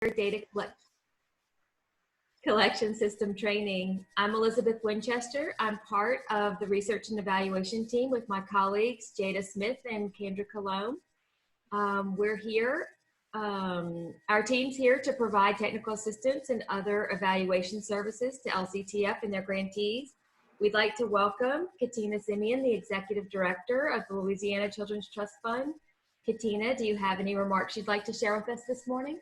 data collection system training. I'm Elizabeth Winchester. I'm part of the research and evaluation team with my colleagues, Jada Smith and Kendra Cologne. We're here, our team's here to provide technical assistance and other evaluation services to LCTF and their grantees. We'd like to welcome Katina Simeon, the Executive Director of the Louisiana Children's Trust Fund. Katina, do you have any remarks you'd like to share with us this morning?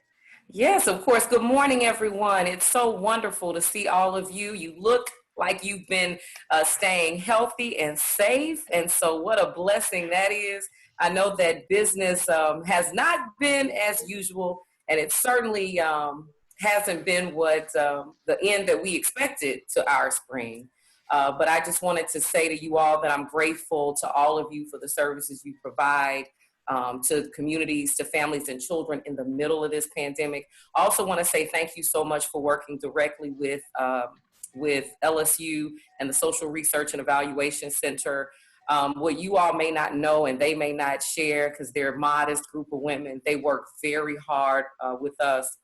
Yes, of course. Good morning, everyone. It's so wonderful to see all of you. You look like you've been staying healthy and safe. And so what a blessing that is. I know that business has not been as usual, and it certainly hasn't been what the end that we expected to our spring. But I just wanted to say to you all that I'm grateful to all of you for the services you provide. To communities, to families and children in the middle of this pandemic. I also want to say thank you so much for working directly with LSU and the Social Research and Evaluation Center. What you all may not know and they may not share because they're a modest group of women, they work very hard with us.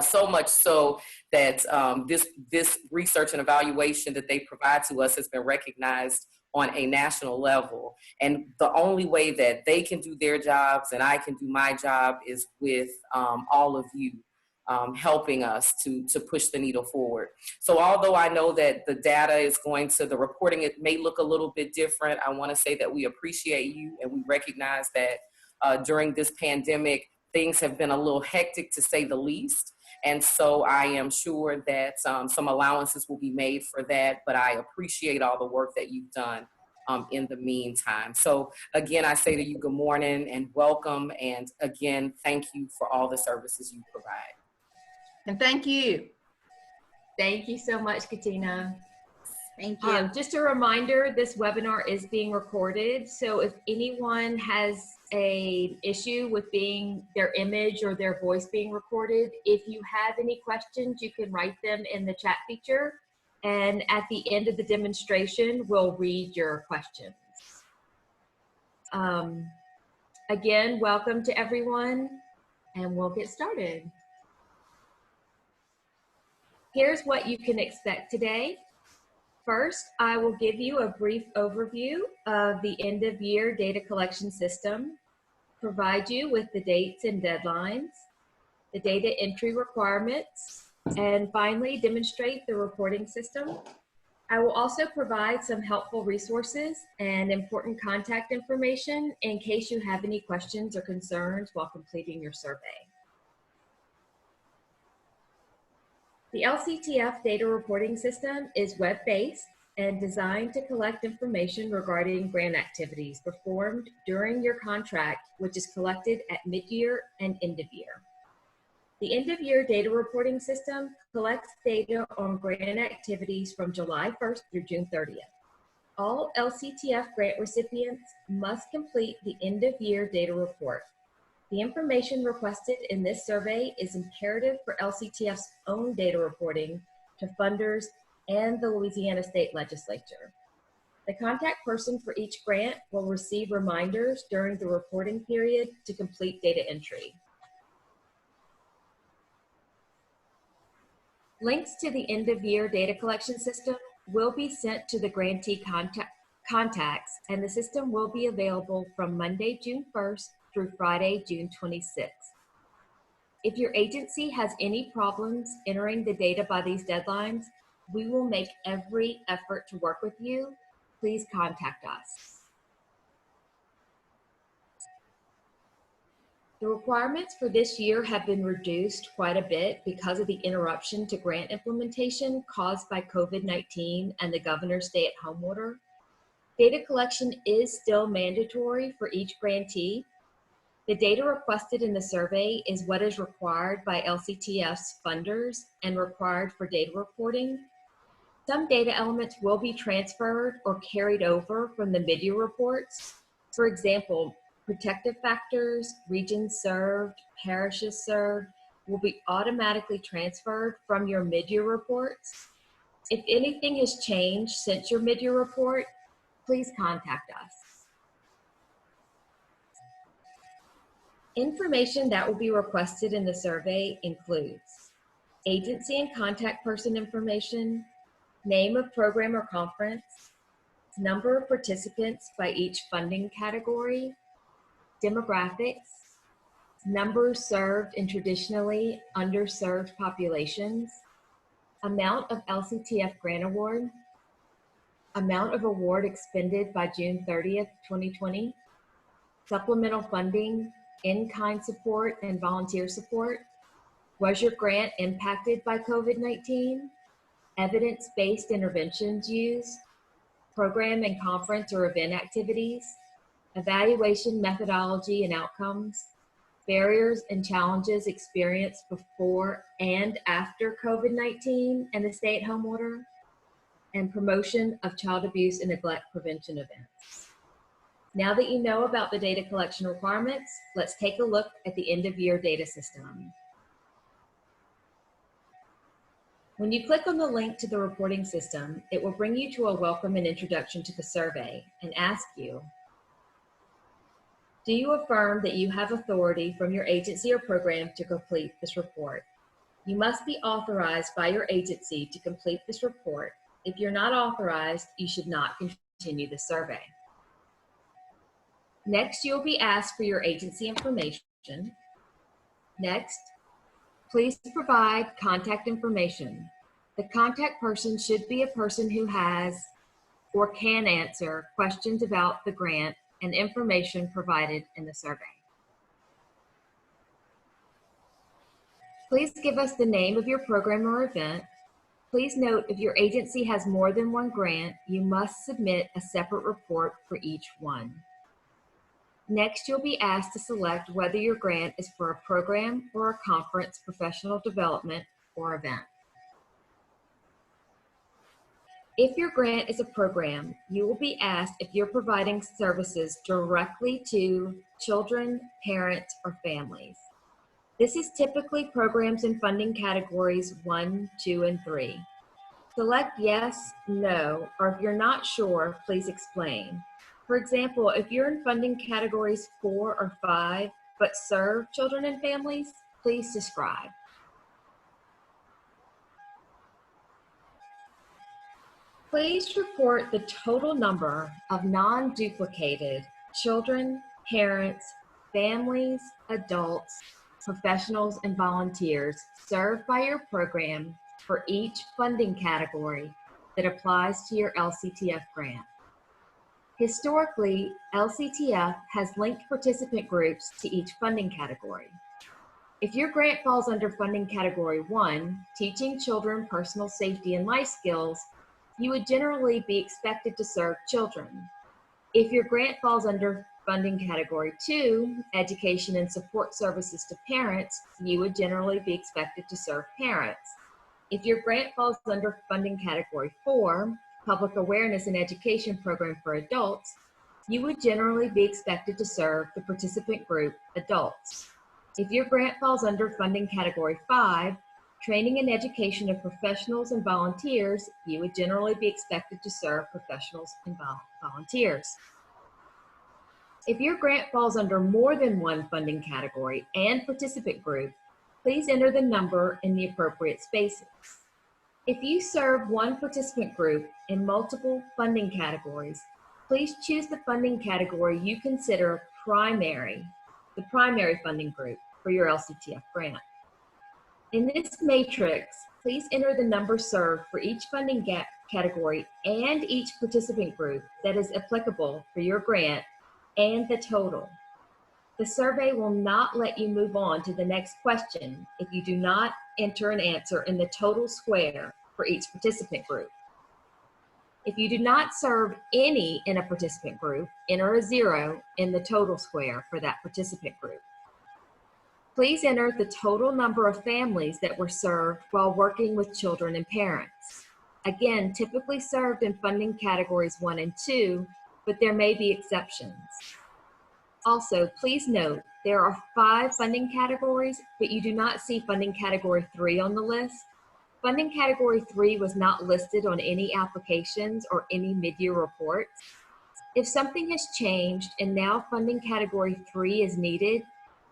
So much so that this research and evaluation that they provide to us has been recognized on a national level. And the only way that they can do their jobs and I can do my job is with all of you helping us to push the needle forward. So although I know that the data is going to, the reporting, it may look a little bit different, I want to say that we appreciate you and we recognize that during this pandemic, things have been a little hectic to say the least. And so I am sure that some allowances will be made for that, but I appreciate all the work that you've done in the meantime. So again, I say to you, good morning and welcome. And again, thank you for all the services you provide. And thank you. Thank you so much, Katina. Thank you. Just a reminder, this webinar is being recorded. So if anyone has an issue with their image or their voice being recorded, if you have any questions, you can write them in the chat feature. And at the end of the demonstration, we'll read your questions. Again, welcome to everyone, and we'll get started. Here's what you can expect today. First, I will give you a brief overview of the end-of-year data collection system, provide you with the dates and deadlines, the data entry requirements, and finally demonstrate the reporting system. I will also provide some helpful resources and important contact information in case you have any questions or concerns while completing your survey. The LCTF data reporting system is web-based and designed to collect information regarding grant activities performed during your contract, which is collected at mid-year and end-of-year. The end-of-year data reporting system collects data on grant activities from July 1st through June 30th. All LCTF grant recipients must complete the end-of-year data report. The information requested in this survey is imperative for LCTF's own data reporting to funders and the Louisiana State Legislature. The contact person for each grant will receive reminders during the reporting period to complete data entry. Links to the end-of-year data collection system will be sent to the grantee contacts, and the system will be available from Monday, June 1st through Friday, June 26th. If your agency has any problems entering the data by these deadlines, we will make every effort to work with you. Please contact us. The requirements for this year have been reduced quite a bit because of the interruption to grant implementation caused by COVID-19 and the governor's stay-at-home order. Data collection is still mandatory for each grantee. The data requested in the survey is what is required by LCTF's funders and required for data reporting. Some data elements will be transferred or carried over from the mid-year reports. For example, protective factors, regions served, parishes served will be automatically transferred from your mid-year reports. If anything has changed since your mid-year report, please contact us. Information that will be requested in the survey includes agency and contact person information, name of program or conference, number of participants by each funding category, demographics, numbers served in traditionally underserved populations, amount of LCTF grant award, amount of award expended by June 30th, 2020, supplemental funding, in-kind support, and volunteer support. Was your grant impacted by COVID-19? Evidence-based interventions used, program and conference or event activities, evaluation methodology and outcomes, barriers and challenges experienced before and after COVID-19 and the stay-at-home order, and promotion of child abuse and neglect prevention events. Now that you know about the data collection requirements, let's take a look at the end-of-year data system. When you click on the link to the reporting system, it will bring you to a welcome and introduction to the survey and ask you, do you affirm that you have authority from your agency or program to complete this report? You must be authorized by your agency to complete this report. If you're not authorized, you should not continue the survey. Next, you'll be asked for your agency information. Next, please provide contact information. The contact person should be a person who has or can answer questions about the grant and information provided in the survey. Please give us the name of your program or event. Please note if your agency has more than one grant, you must submit a separate report for each one. Next, you'll be asked to select whether your grant is for a program or a conference, professional development, or event. If your grant is a program, you will be asked if you're providing services directly to children, parents, or families. This is typically programs in funding categories 1, 2, and 3. Select yes, no, or if you're not sure, please explain. For example, if you're in funding categories 4 or 5, but serve children and families, please describe. Please report the total number of non-duplicated children, parents, families, adults, professionals, and volunteers served by your program for each funding category that applies to your LCTF grant. Historically, LCTF has linked participant groups to each funding category. If your grant falls under funding category 1, teaching children personal safety and life skills, you would generally be expected to serve children. If your grant falls under funding category 2, education and support services to parents, you would generally be expected to serve parents. If your grant falls under funding category 4, public awareness and education program for adults, you would generally be expected to serve the participant group adults. If your grant falls under funding category 5, training and education of professionals and volunteers, you would generally be expected to serve professionals and volunteers. If your grant falls under more than one funding category and participant group, please enter the number in the appropriate spaces. If you serve one participant group in multiple funding categories, please choose the funding category you consider primary, the primary funding group for your LCTF grant. In this matrix, please enter the number served for each funding category and each participant group that is applicable for your grant and the total. The survey will not let you move on to the next question if you do not enter an answer in the total square for each participant group. If you do not serve any in a participant group, enter a 0 in the total square for that participant group. Please enter the total number of families that were served while working with children and parents. Again, typically served in funding categories 1 and 2, but there may be exceptions. Also, please note, there are 5 funding categories, but you do not see funding category 3 on the list. Funding category 3 was not listed on any applications or any mid-year reports. If something has changed and now funding category 3 is needed,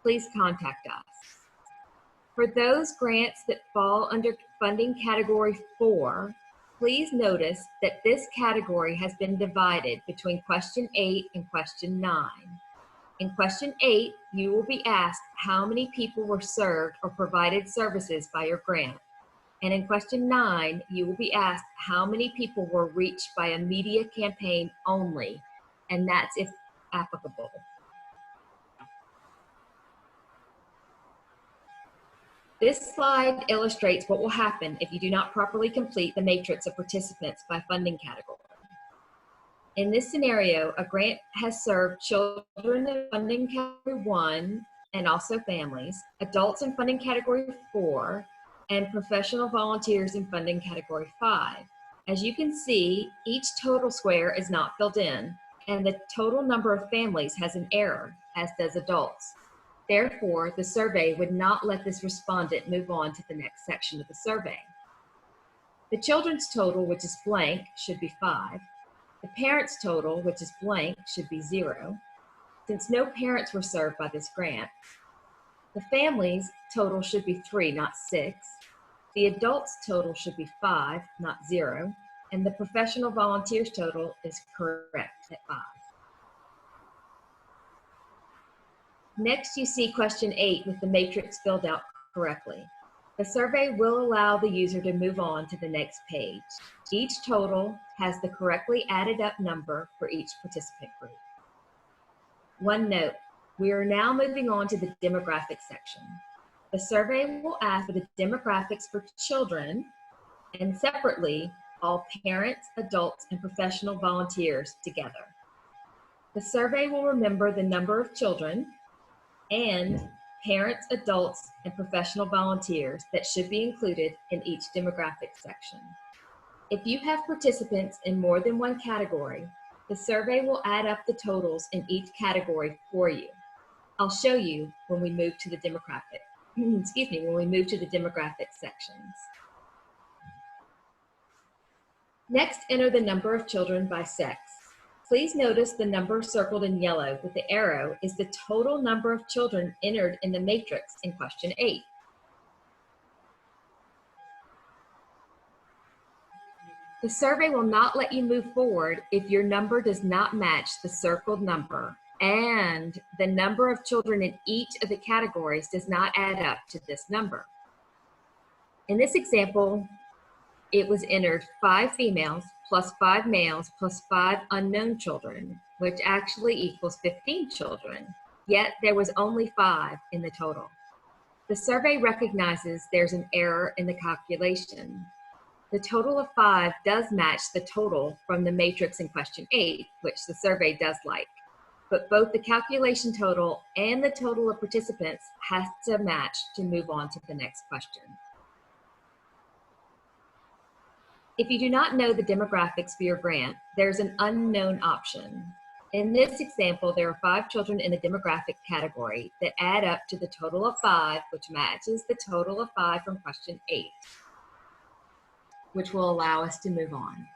please contact us. For those grants that fall under funding category 4, please notice that this category has been divided between question 8 and question 9. In question 8, you will be asked how many people were served or provided services by your grant. And in question 9, you will be asked how many people were reached by a media campaign only, and that's if applicable. This slide illustrates what will happen if you do not properly complete the matrix of participants by funding category. In this scenario, a grant has served children in funding category 1 and also families, adults in funding category 4, and professional volunteers in funding category 5. As you can see, each total square is not filled in, and the total number of families has an error, as does adults. Therefore, the survey would not let this respondent move on to the next section of the survey. The children's total, which is blank, should be 5. The parents' total, which is blank, should be 0, since no parents were served by this grant. The family's total should be 3, not 6. The adults' total should be 5, not 0. And the professional volunteers' total is correct at 5. Next, you see question 8 with the matrix filled out correctly. The survey will allow the user to move on to the next page. Each total has the correctly added up number for each participant group. One note, we are now moving on to the demographics section. The survey will ask for the demographics for children and separately all parents, adults, and professional volunteers together. The survey will remember the number of children and parents, adults, and professional volunteers that should be included in each demographic section. If you have participants in more than one category, the survey will add up the totals in each category for you. I'll show you when we move to the demographic, when we move to the demographic sections. Next, enter the number of children by sex. Please notice the number circled in yellow with the arrow is the total number of children entered in the matrix in question 8. The survey will not let you move forward if your number does not match the circled number and the number of children in each of the categories does not add up to this number. In this example, it was entered 5 females plus 5 males plus 5 unknown children, which actually equals 15 children, yet there was only 5 in the total. The survey recognizes there's an error in the calculation. The total of 5 does match the total from the matrix in question 8, which the survey does like, but both the calculation total and the total of participants has to match to move on to the next question. If you do not know the demographics for your grant, there's an unknown option. In this example, there are 5 children in the demographic category that add up to the total of 5, which matches the total of 5 from question 8, which will allow us to move on.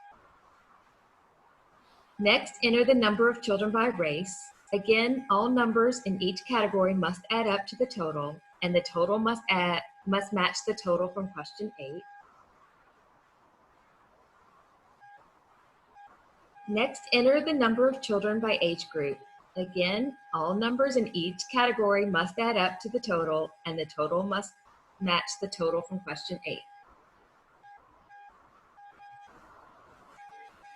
Next, enter the number of children by race. Again, all numbers in each category must add up to the total, and the total must match the total from question 8. Next, enter the number of children by age group. Again, all numbers in each category must add up to the total, and the total must match the total from question 8.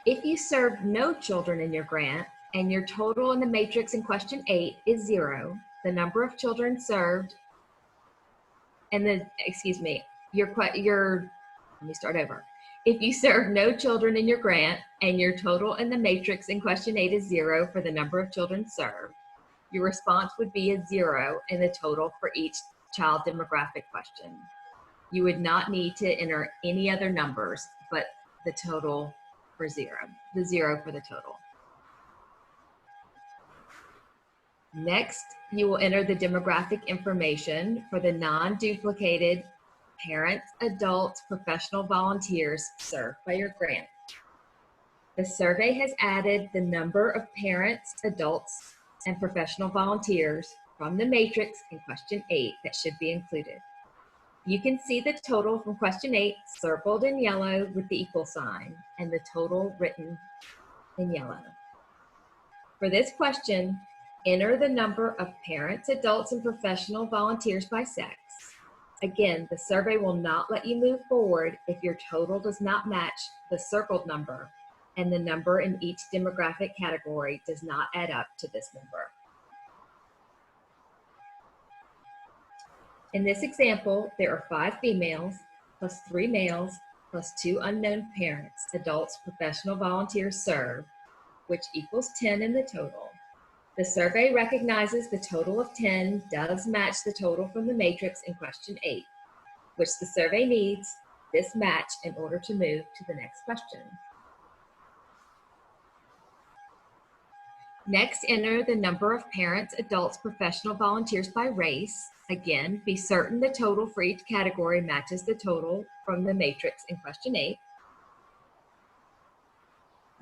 If you served no children in your grant, and your total in the matrix in question 8 is 0, the number of children served, and let me start over. If you serve no children in your grant and your total in the matrix in question 8 is 0 for the number of children served, your response would be a 0 in the total for each child demographic question. You would not need to enter any other numbers but the total for 0, the 0 for the total. Next, you will enter the demographic information for the non-duplicated parents, adults, professional volunteers served by your grant. The survey has added the number of parents, adults, and professional volunteers from the matrix in question 8 that should be included. You can see the total from question 8 circled in yellow with the equal sign and the total written in yellow. For this question, enter the number of parents, adults, and professional volunteers by sex. Again, the survey will not let you move forward if your total does not match the circled number and the number in each demographic category does not add up to this number. In this example, there are 5 females plus 3 males plus 2 unknown parents, adults, professional volunteers served, which equals 10 in the total. The survey recognizes the total of 10 does match the total from the matrix in question 8, which the survey needs this match in order to move to the next question. Next, enter the number of parents, adults, professional volunteers by race. Again, be certain the total for each category matches the total from the matrix in question 8.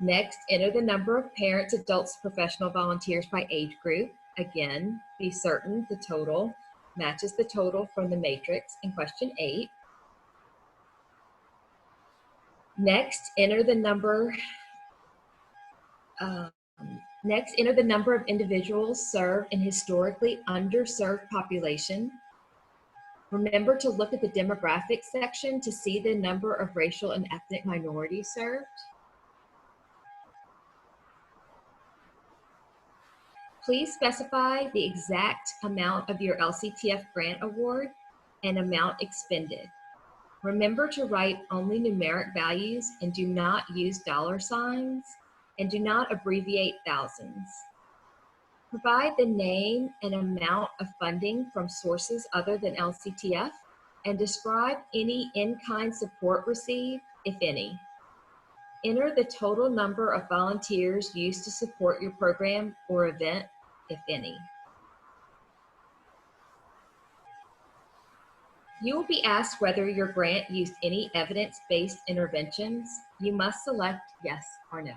Next, enter the number of parents, adults, professional volunteers by age group. Again, be certain the total matches the total from the matrix in question 8. Next, enter the number of individuals served in historically underserved population. Remember to look at the demographics section to see the number of racial and ethnic minorities served. Please specify the exact amount of your LCTF grant award and amount expended. Remember to write only numeric values and do not use dollar signs and do not abbreviate thousands. Provide the name and amount of funding from sources other than LCTF and describe any in-kind support received, if any. Enter the total number of volunteers used to support your program or event, if any. You will be asked whether your grant used any evidence-based interventions. You must select yes or no.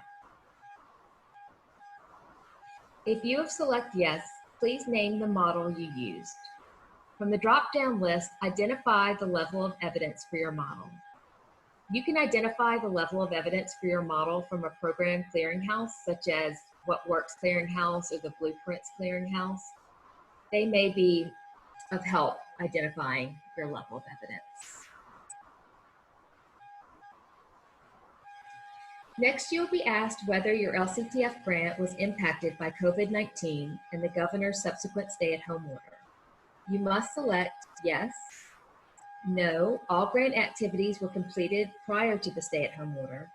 If you have selected yes, please name the model you used. From the drop-down list, identify the level of evidence for your model. You can identify the level of evidence for your model from a program clearinghouse, such as What Works Clearinghouse or the Blueprints Clearinghouse. They may be of help identifying your level of evidence. Next, you'll be asked whether your LCTF grant was impacted by COVID-19 and the governor's subsequent stay-at-home order. You must select yes, no, all grant activities were completed prior to the stay-at-home order,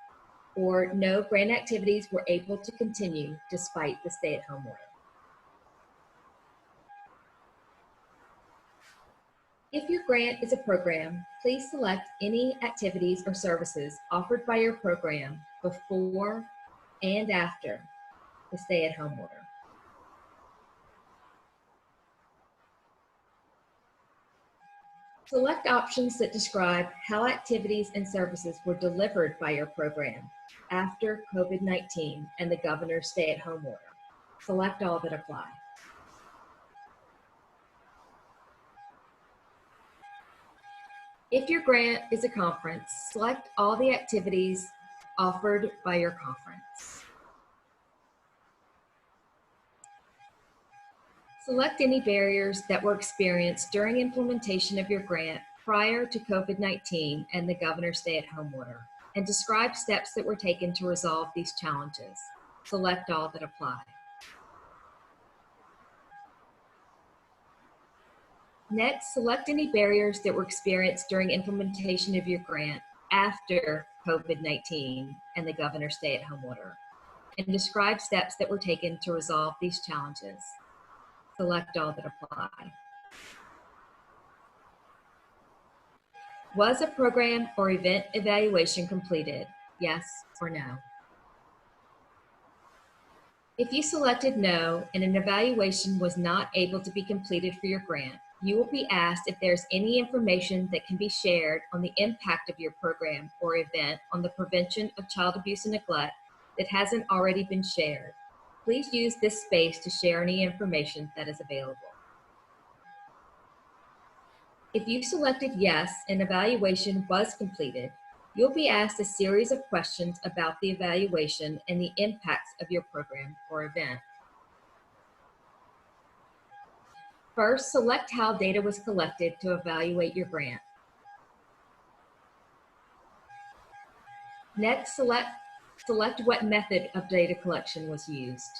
or no, grant activities were able to continue despite the stay-at-home order. If your grant is a program, please select any activities or services offered by your program before and after the stay-at-home order. Select options that describe how activities and services were delivered by your program after COVID-19 and the governor's stay-at-home order. Select all that apply. If your grant is a conference, select all the activities offered by your conference. Select any barriers that were experienced during implementation of your grant prior to COVID-19 and the governor's stay-at-home order, and describe steps that were taken to resolve these challenges. Select all that apply. Next, select any barriers that were experienced during implementation of your grant after COVID-19 and the governor's stay-at-home order, and describe steps that were taken to resolve these challenges. Select all that apply. Was a program or event evaluation completed? Yes or no? If you selected no and an evaluation was not able to be completed for your grant, you will be asked if there's any information that can be shared on the impact of your program or event on the prevention of child abuse and neglect that hasn't already been shared. Please use this space to share any information that is available. If you selected yes and evaluation was completed, you'll be asked a series of questions about the evaluation and the impacts of your program or event. First, select how data was collected to evaluate your grant. Next, select what method of data collection was used.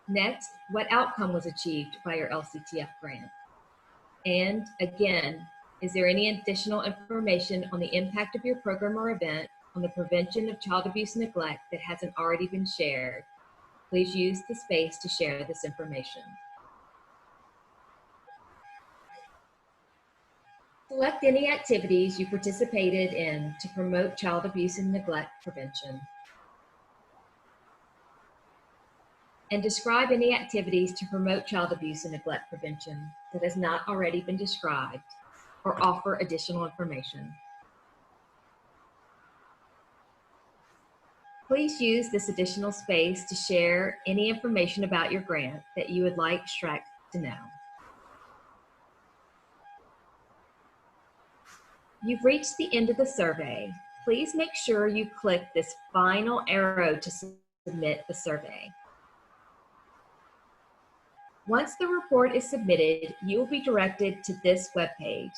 Next, what outcome was achieved by your LCTF grant? And again, is there any additional information on the impact of your program or event on the prevention of child abuse and neglect that hasn't already been shared? Please use the space to share this information. Select any activities you participated in to promote child abuse and neglect prevention. And describe any activities to promote child abuse and neglect prevention that has not already been described, or offer additional information. Please use this additional space to share any information about your grant that you would like SHREC to know. You've reached the end of the survey. Please make sure you click this final arrow to submit the survey. Once the report is submitted, you will be directed to this webpage.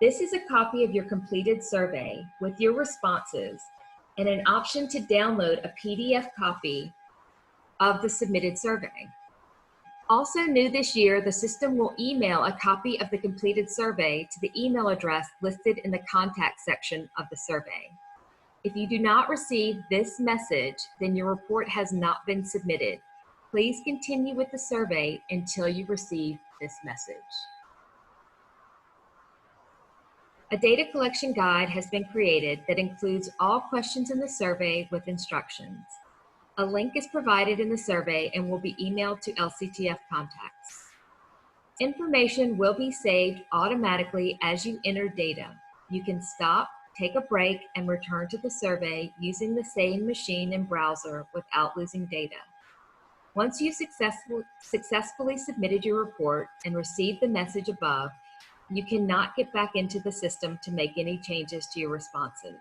This is a copy of your completed survey with your responses and an option to download a PDF copy of the submitted survey. Also new this year, the system will email a copy of the completed survey to the email address listed in the contact section of the survey. If you do not receive this message, then your report has not been submitted. Please continue with the survey until you receive this message. A data collection guide has been created that includes all questions in the survey with instructions. A link is provided in the survey and will be emailed to LCTF contacts. Information will be saved automatically as you enter data. You can stop, take a break, and return to the survey using the same machine and browser without losing data. Once you successfully submitted your report and received the message above, you cannot get back into the system to make any changes to your responses.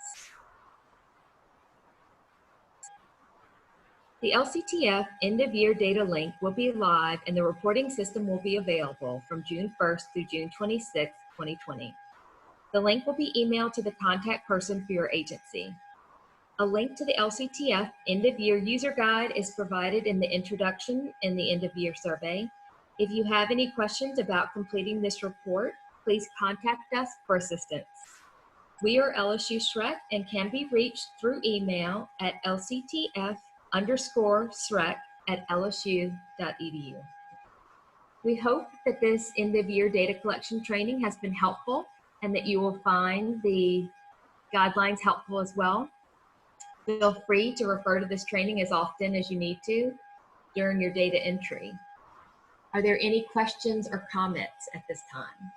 The LCTF end-of-year data link will be live and the reporting system will be available from June 1st through June 26th, 2020. The link will be emailed to the contact person for your agency. A link to the LCTF end-of-year user guide is provided in the introduction in the end-of-year survey. If you have any questions about completing this report, please contact us for assistance. We are LSU SHREC and can be reached through email at lctf_SREC@lsu.edu. We hope that this end-of-year data collection training has been helpful and that you will find the guidelines helpful as well. Feel free to refer to this training as often as you need to during your data entry. Are there any questions or comments at this time?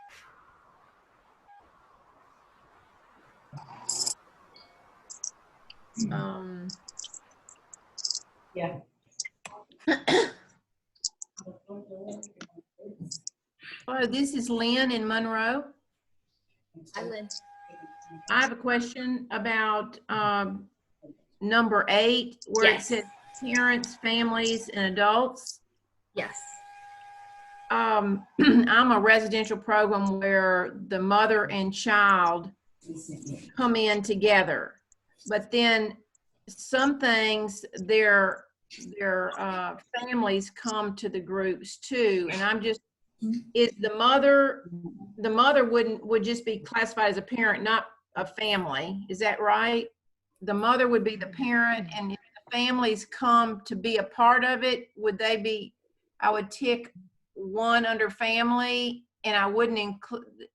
Yeah. Oh, this is Lynn in Monroe. Hi, Lynn. I have a question about number 8, where Yes. it says parents, families, and adults. Yes. I'm a residential program where the mother and child come in together, but then some things their families come to the groups too. And I'm just, is the mother would just be classified as a parent, not a family. Is that right? The mother would be the parent, and if the families come to be a part of it, would they be, I would tick one under family, and I wouldn't include,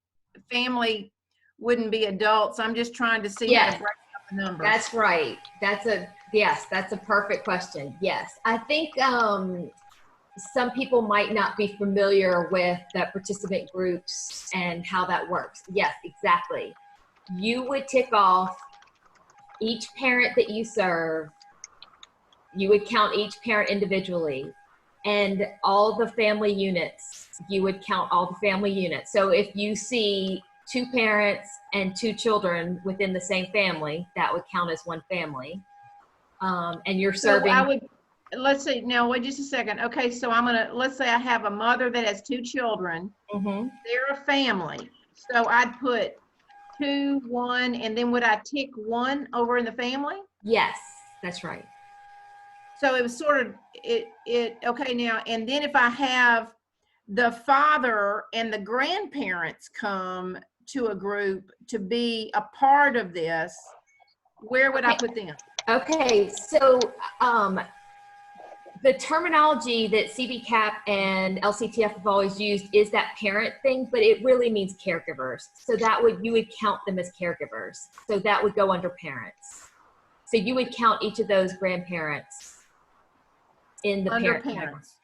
family wouldn't be adults. I'm just trying to see how to break up the numbers. That's right. Yes, that's a perfect question. Yes. I think some people might not be familiar with the participant groups and how that works. Yes, exactly. You would tick off each parent that you serve. You would count each parent individually. and all the family units, you would count all the family units. So if you see 2 parents and 2 children within the same family, that would count as one family. And you're serving. So I would, let's see, now wait just a second. Okay, so let's say I have a mother that has 2 children. Mm-hmm. They're a family. So I'd put 2, 1, and then would I tick 1 over in the family? Yes, that's right. So it was sort of, okay now, and then if I have the father and the grandparents come to a group to be a part of this, where would I put them? Okay, so the terminology that CBCAP and LCTF have always used is that parent thing, but it really means caregivers. So you would count them as caregivers. So that would go under parents. So you would count each of those grandparents in the Under parent parents.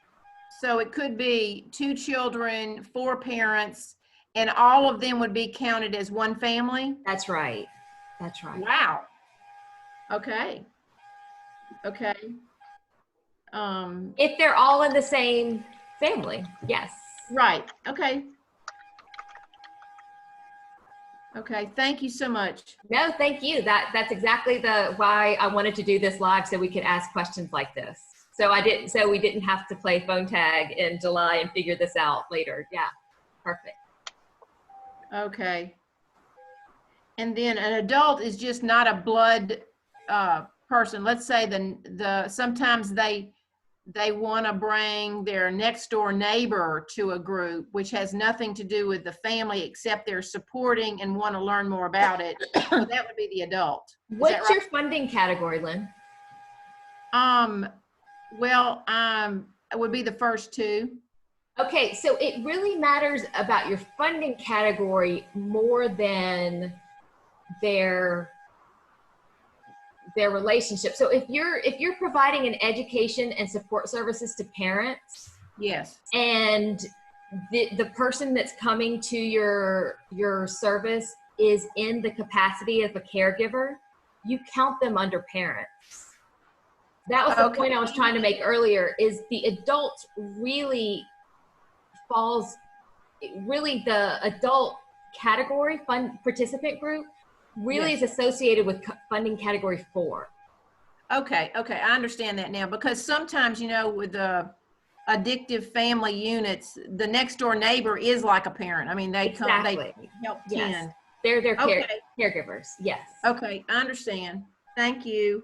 So it could be 2 children, 4 parents, and all of them would be counted as one family? That's right. That's right. Wow. Okay. Okay. If they're all in the same family, yes. Right. Okay. Okay. Thank you so much. No, thank you. That's exactly why I wanted to do this live, so we could ask questions like this. So we didn't have to play phone tag in July and figure this out later. Yeah. Perfect. Okay. And then an adult is just not a blood person. Let's say sometimes they want to bring their next door neighbor to a group, which has nothing to do with the family except they're supporting and want to learn more about it. So that would be the adult. What's your funding category, Lynn? Well, it would be the first 2. Okay, so it really matters about your funding category more than their relationship. So if you're providing an education and support services to parents, yes, and the person that's coming to your service is in the capacity of a caregiver, you count them under parents. That was the point I was trying to make earlier, is the adult really the adult category participant group really is associated with funding category 4. Okay, I understand that now, because sometimes, with the addictive family units, the next door neighbor is like a parent. I mean, they come, they help yes. tend. They're caregivers. Yes. Okay, I understand. Thank you.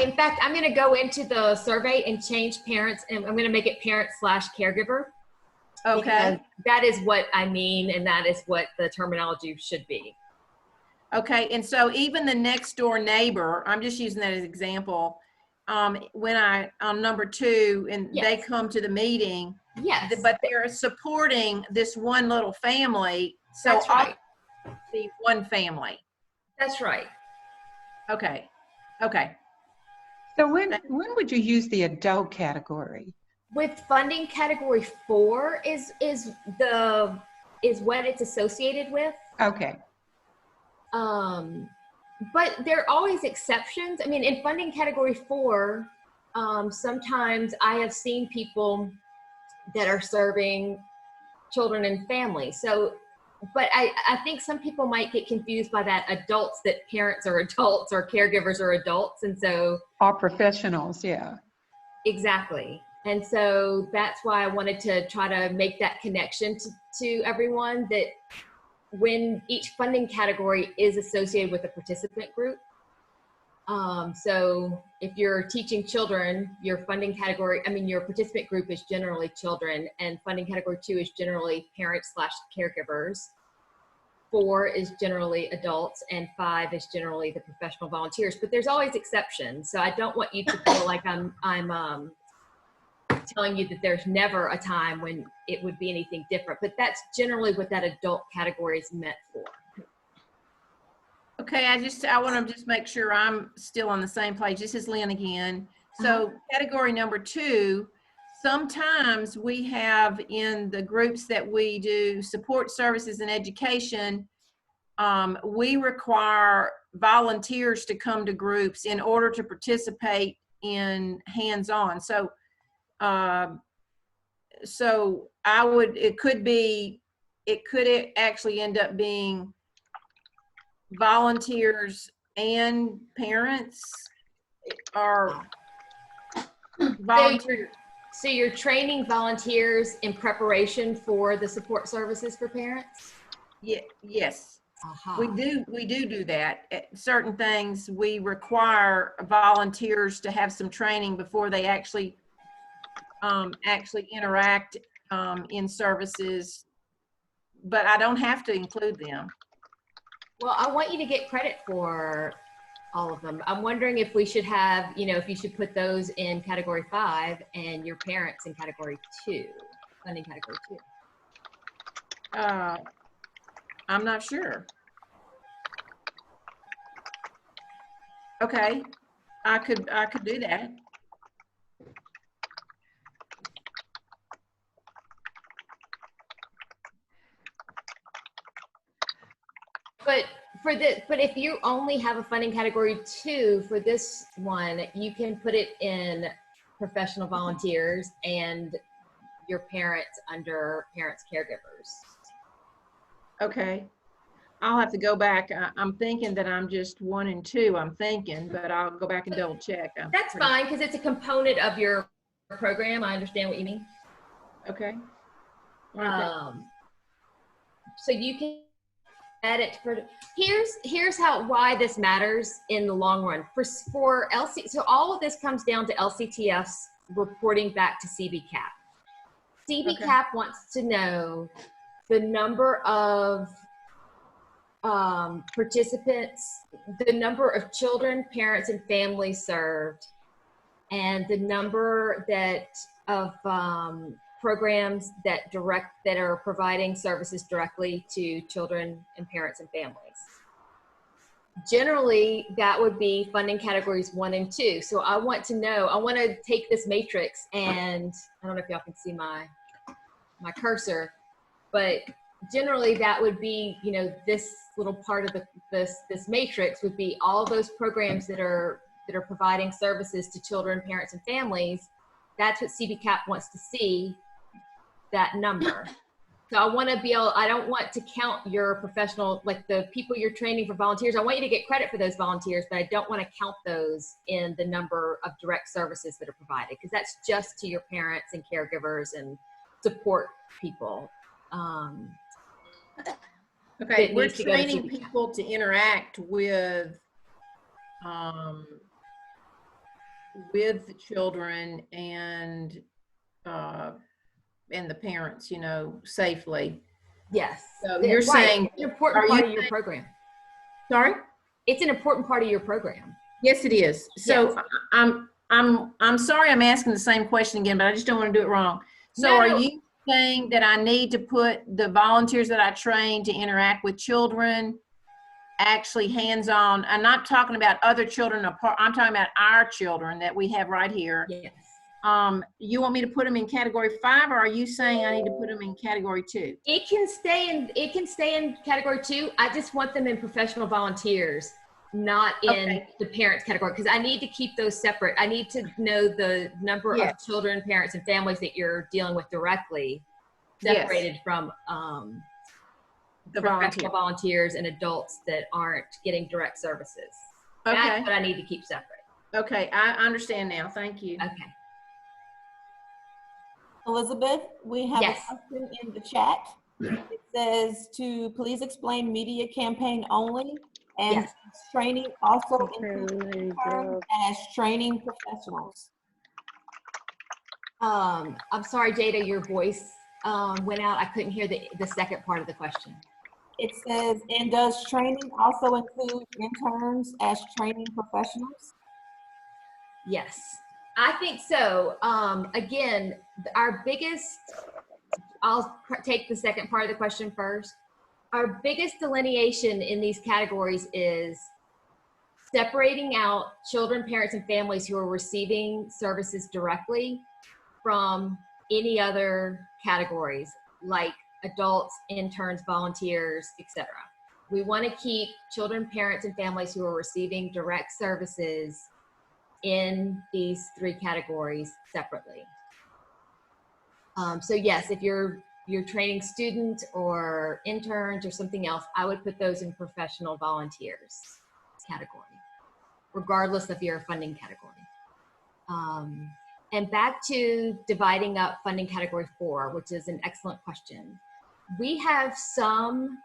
In fact, I'm going to go into the survey and change parents, and I'm going to make it parent/caregiver. Okay. That is what I mean, and that is what the terminology should be. Okay, and so even the next door neighbor, I'm just using that as an example, when on number 2, and yes. they come to the meeting, yes, but they're supporting this one little family, so that's right. The one family. That's right. Okay. So when would you use the adult category? With funding category 4 is what it's associated with. Okay. But there are always exceptions. I mean, in funding category 4, sometimes I have seen people that are serving children and families. So, but I think some people might get confused by that adults, that parents are adults or caregivers are adults. And so. All professionals, yeah. Exactly. And so that's why I wanted to try to make that connection to everyone, that when each funding category is associated with a participant group. So if you're teaching children, your funding category, your participant group is generally children, and funding category 2 is generally parents/caregivers. 4 is generally adults, and 5 is generally the professional volunteers. But there's always exceptions. So I don't want you to feel like I'm telling you that there's never a time when it would be anything different, but that's generally what that adult category is meant for. Okay, I want to just make sure I'm still on the same page. This is Lynn again. So category number 2, sometimes we have in the groups that we do support services and education, we require volunteers to come to groups in order to participate in hands-on. So so it could actually end up being volunteers and parents, or volunteers. So you're training volunteers in preparation for the support services for parents? Yeah, yes. Aha. We do that. At certain things, we require volunteers to have some training before they actually interact in services, but I don't have to include them. Well, I want you to get credit for all of them. I'm wondering if we should have, if you should put those in category 5 and your parents in category 2, funding category 2. I'm not sure. Okay, I could do that. But if you only have a funding category 2 for this one, you can put it in professional volunteers and your parents under parents caregivers. Okay, I'll have to go back. I'm thinking that I'm just 1 and 2. I'm thinking, but I'll go back and double check. That's fine, because it's a component of your program. I understand what you mean. Okay. So you can add it for, here's why this matters in the long run for LC. So all of this comes down to LCTF's reporting back to CBCAP. CBCAP wants to know the number of participants, the number of children, parents, and families served, and the number of programs that are providing services directly to children and parents and families. Generally, that would be funding categories 1 and 2. So I want to take this matrix, and I don't know if y'all can see my cursor, but generally that would be, this little part of this matrix would be all those programs that are providing services to children, parents, and families. That's what CBCAP wants to see, that number. So I don't want to count your professional, like the people you're training for volunteers. I want you to get credit for those volunteers, but I don't want to count those in the number of direct services that are provided, because that's just to your parents and caregivers and support people. Okay, we're training people to interact with children and the parents, safely. Yes. So you're saying it's an important part of your program. Sorry? It's an important part of your program. Yes, it is. So yes. I'm sorry I'm asking the same question again, but I just don't want to do it wrong. So No. Are you saying that I need to put the volunteers that I train to interact with children actually hands-on? I'm not talking about other children apart. I'm talking about our children that we have right here. Yes. You want me to put them in category 5, or are you saying I need to put them in category 2? It can stay in category 2. I just want them in professional volunteers, not in the parents category, because I need to keep those separate. I need to know the number of children, parents, and families that you're dealing with directly, separated from the professional volunteers and adults that aren't getting direct services. That's what I need to keep separate. Okay, I understand now. Thank you. Okay. Elizabeth, we have a question in the chat. It says to please explain media campaign only, and training also includes terms as training professionals. I'm sorry, Jada, your voice went out. I couldn't hear the second part of the question. It says, and does training also include interns as training professionals? Yes, I think so. Again, our biggest, I'll take the second part of the question first. Our biggest delineation in these categories is separating out children, parents, and families who are receiving services directly from any other categories like adults, interns, volunteers, etc. We want to keep children, parents, and families who are receiving direct services in these 3 categories separately. So yes, if you're training students or interns or something else, I would put those in professional volunteers category, regardless of your funding category. And back to dividing up funding category 4, which is an excellent question. We have some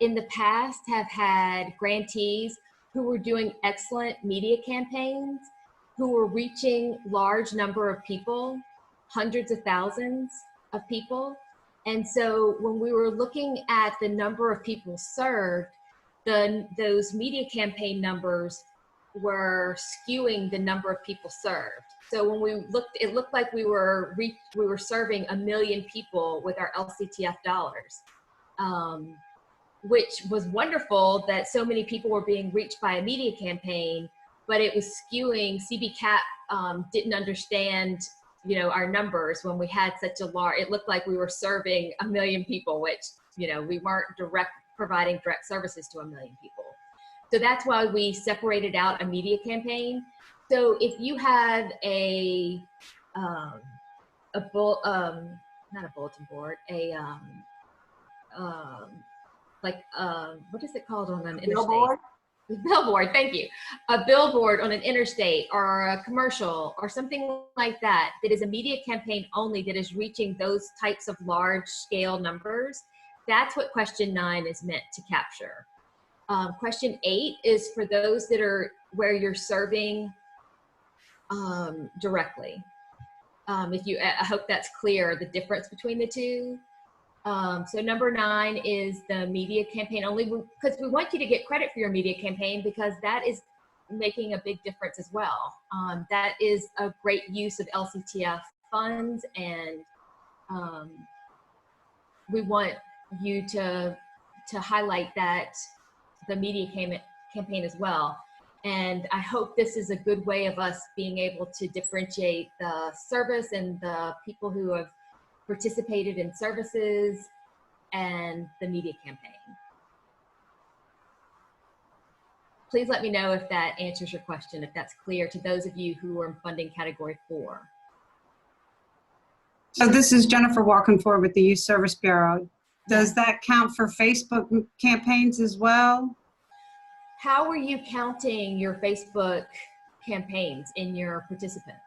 in the past have had grantees who were doing excellent media campaigns, who were reaching large number of people, hundreds of thousands of people. And so when we were looking at the number of people served, those media campaign numbers were skewing the number of people served. So when we looked, it looked like we were serving 1 million people with our LCTF dollars, which was wonderful that so many people were being reached by a media campaign, but it was skewing. CB Cap didn't understand, our numbers when we had such a large. It looked like we were serving 1 million people, which we weren't providing direct services to 1 million people. So that's why we separated out a media campaign. So if you had not a bulletin board, what is it called on an interstate? Billboard? Billboard, thank you. A billboard on an interstate or a commercial or something like that, that is a media campaign only, that is reaching those types of large scale numbers. That's what question 9 is meant to capture. Question 8 is for those that are where you're serving directly. I hope that's clear, the difference between the two. So number 9 is the media campaign only, because we want you to get credit for your media campaign, because that is making a big difference as well. That is a great use of LCTF funds, and we want you to highlight that, the media campaign as well. And I hope this is a good way of us being able to differentiate the service and the people who have participated in services and the media campaign. Please let me know if that answers your question, if that's clear to those of you who are in funding category 4. So this is Jennifer Walkenford with the Youth Service Bureau. Does that count for Facebook campaigns as well? How are you counting your Facebook campaigns in your participants?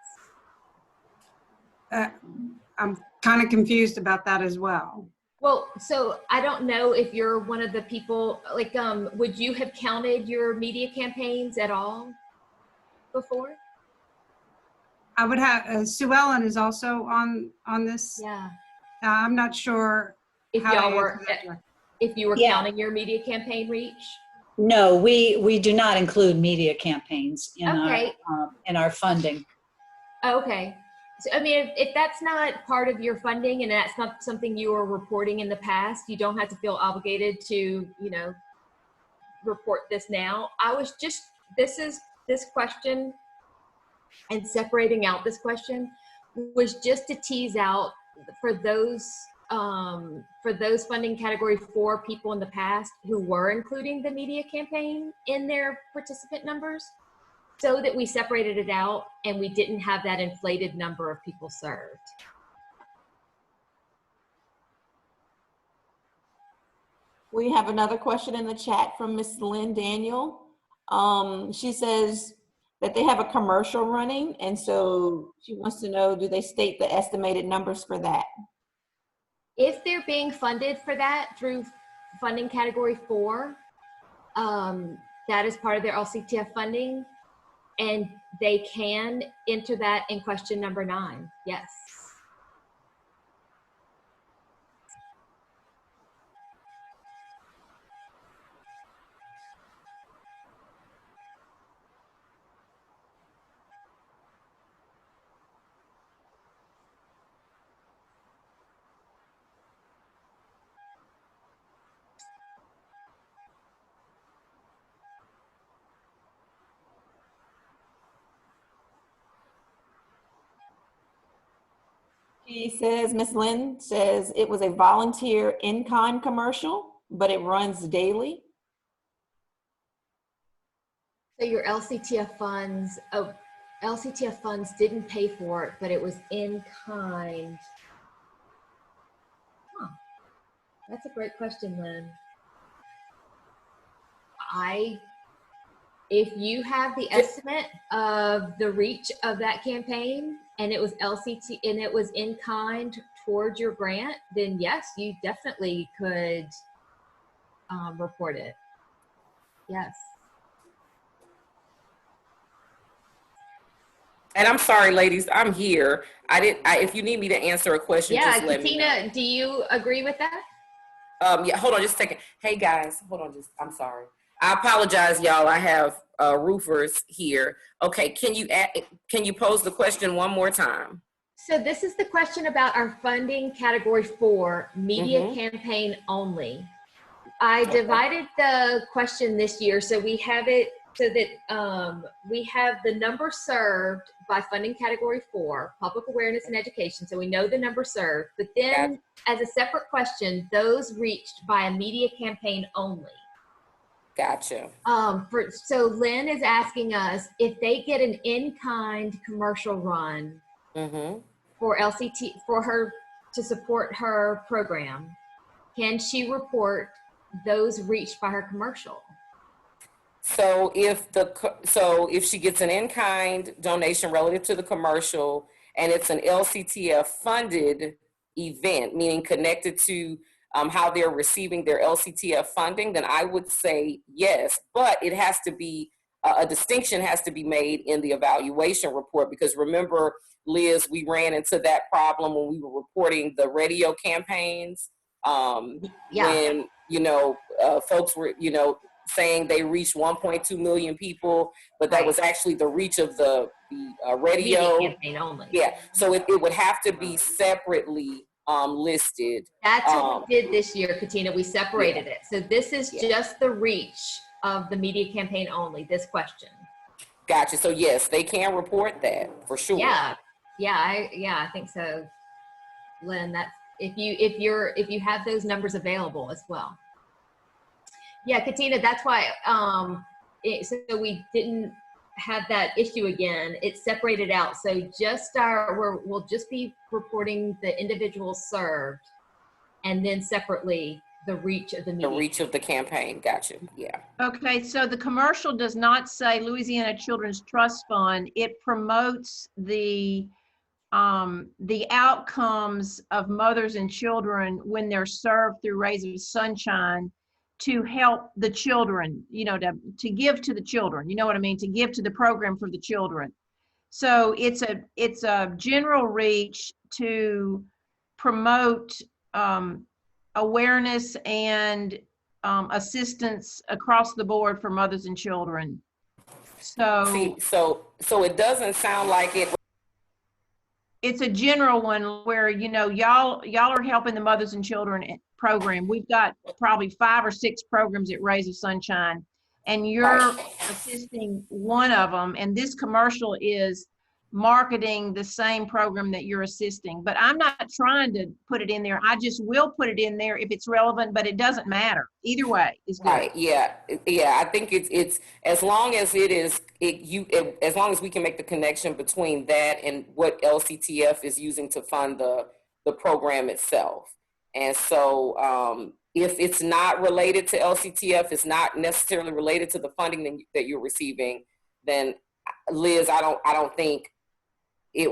I'm kind of confused about that as well. Well, so I don't know if you're one of the people, like, would you have counted your media campaigns at all before? I would have, Sue Ellen is also on this. Yeah. I'm not sure If how to y'all were, answer that directly. if you were Yeah. counting your media campaign reach? No, we do not include media campaigns in Okay. our funding. Okay. So, I mean, if that's not part of your funding and that's not something you were reporting in the past, you don't have to feel obligated to, report this now. I was just, this question and separating out this question was just to tease out for those funding category 4 people in the past who were including the media campaign in their participant numbers, so that we separated it out and we didn't have that inflated number of people served. We have another question in the chat from Miss Lynn Daniel. She says that they have a commercial running, and so she wants to know, do they state the estimated numbers for that? If they're being funded for that through funding category 4, that is part of their LCTF funding, and they can enter that in question number 9, yes. She says, Miss Lynn says it was a volunteer in-kind commercial, but it runs daily. So your LCTF funds didn't pay for it, but it was in kind. That's a great question, Lynn. If you have the estimate of the reach of that campaign and it was LCT and it was in kind towards your grant, then yes, you definitely could report it. Yes. And I'm sorry, ladies, I'm here. If you need me to answer a question, Yeah, just let me know. Katina, do you agree with that? Yeah, hold on just a second. Hey guys, hold on I'm sorry. I apologize, y'all. I have roofers here. Okay, can you pose the question one more time? So this is the question about our funding category 4, media campaign only. I divided the question this year so we have it so that we have the number served by funding category 4, public awareness and education. So we know the number served, but then as a separate question, those reached by a media campaign only. Gotcha. So Lynn is asking us if they get an in-kind commercial run for LCT, for her to support her program, can she report those reached by her commercial? So if she gets an in-kind donation relative to the commercial and it's an LCTF funded event, meaning connected to how they're receiving their LCTF funding, then I would say yes, but it has to be, a distinction has to be made in the evaluation report, because remember, Liz, we ran into that problem when we were reporting the radio campaigns, when, folks were, saying they reached 1.2 million people, but that was actually the reach of the radio. Media campaign only. Yeah, so it would have to be separately listed. That's what we did this year, Katina. We separated it. So this is just the reach of the media campaign only, this question. Gotcha. So yes, they can report that for sure. Yeah, I think so, Lynn. That's if you have those numbers available as well. Yeah, Katina, that's why so we didn't have that issue again. It's separated out. So just we'll just be reporting the individuals served, and then separately the reach of the media. The reach of the campaign. Gotcha. Yeah. Okay, so the commercial does not say Louisiana Children's Trust Fund. It promotes the outcomes of mothers and children when they're served through Rays of Sunshine, to help the children, to give to the children, you know what I mean, to give to the program for the children. So it's a general reach to promote awareness and assistance across the board for mothers and children. So it doesn't sound like it. It's a general one where, y'all are helping the mothers and children program. We've got probably 5 or 6 programs at Rays of Sunshine, and you're assisting one of them. And this commercial is marketing the same program that you're assisting. But I'm not trying to put it in there. I just will put it in there if it's relevant, but it doesn't matter. Either way is good. Right. Yeah. I think it's as long as as long as we can make the connection between that and what LCTF is using to fund the program itself. And so if it's not related to LCTF, it's not necessarily related to the funding that you're receiving, then Liz, I don't think we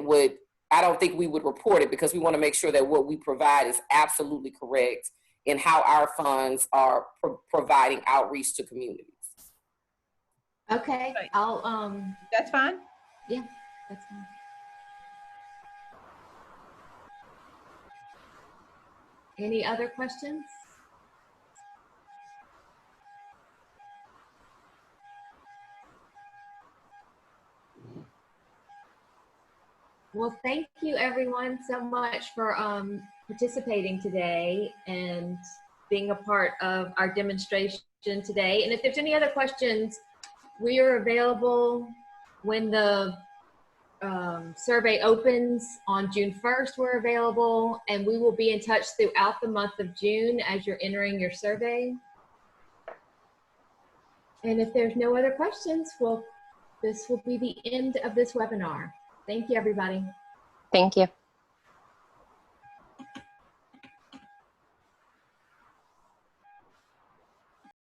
would report it, because we want to make sure that what we provide is absolutely correct in how our funds are providing outreach to communities. Okay, I'll That's fine. Yeah, that's fine. Any other questions? Well, thank you everyone so much for participating today and being a part of our demonstration today. And if there's any other questions, we are available when the survey opens on June 1st. We're available, and we will be in touch throughout the month of June as you're entering your survey. And if there's no other questions, well, this will be the end of this webinar. Thank you, everybody. Thank you.